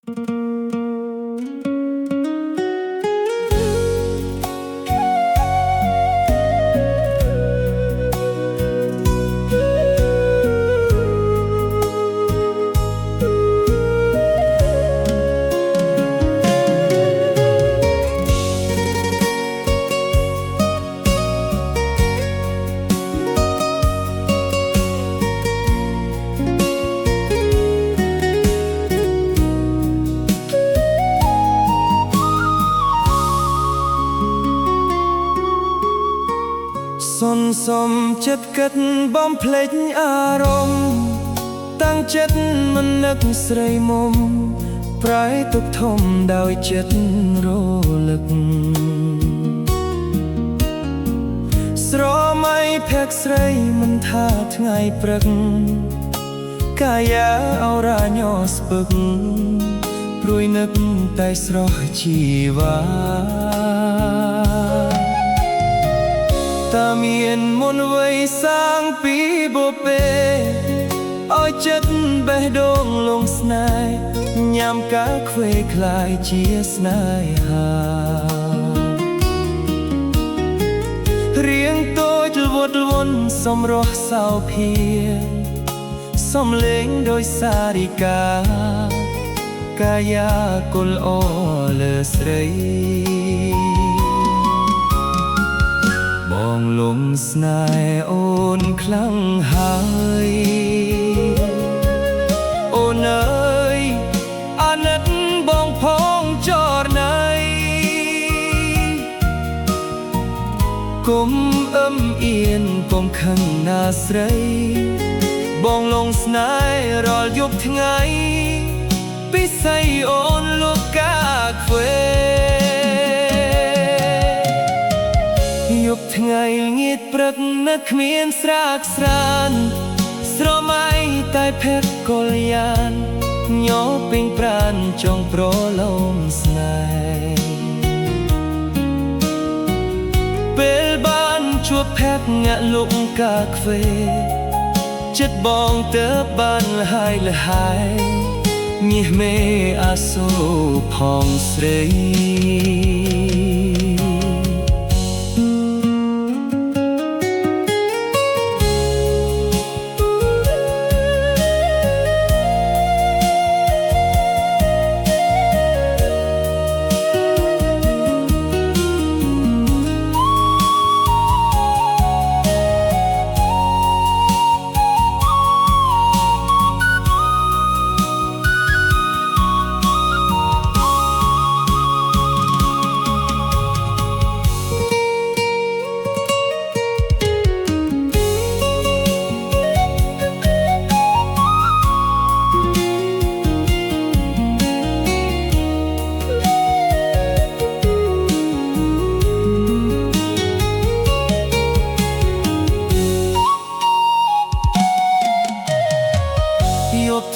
សន្សំចិត្តគិតបំភ្លេចអារម្មណ៍តាំងចិត្តមិននឹកស្រីមុំប្រែទុកធំដោយចិត្តរលឹកស្រមៃភ័ក្រស្រីមិនថាថ្ងៃព្រឹកកាយាអរ៉ាញោស្ពឹកព្រួយនឹកតែស្រស់ជីវ៉ាតាមានមុនវ័យសាងពីបុពេឲ្យចិត្តបេះដូងលងស្នេហ៍ញ៉ាំកាខ្វេคล้ายជាស្នេហារៀងតូចវត់វន់សំរស់សោភាសំលេងដោយសារិកាកាយាគុលអលើស្រីបងលំស្នេហ៍អូនខ្លាំងហើយអូនអើយអាណិតបងផងចរណៃគុំអឹមអៀនកុំខឹងណាស្រីបងលងស្នេហ៍រាល់យប់ថ្ងៃពិសីអូនលោកកាខ្វេយប់ថ្ងៃល្ងាចព្រឹកនឹកគ្មានស្រាកស្រានស្រមៃតែភេទកុលយានញោពេញប្រានចង់ប្រឡំស្នេហ៍ពេលបានជួបភេទងាក់លុកកាខ្វេចិត្តបងទៅបានហើយលហើយមាសមេអាសូរផងស្រី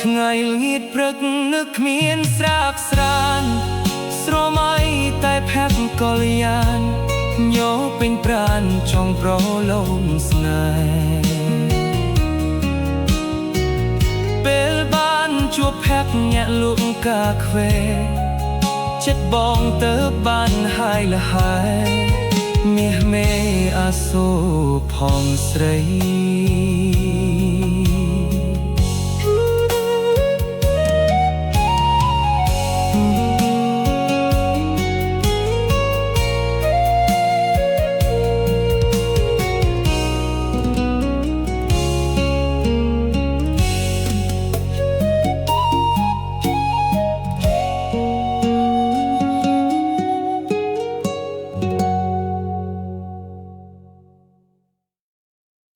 ថ្ងៃល្ងាចព្រឹកនឹកគ្មានស្រាកស្រានស្រមៃតែភ័ក្រកលយានញោពេញប្រានចង់ប្រឡំស្នេហ៍ពេលបានជួបភ័ក្រញាក់លក់កាខ្វេចិត្តបងទៅបានហើយលហើយមាសមេអាសូរផងស្រី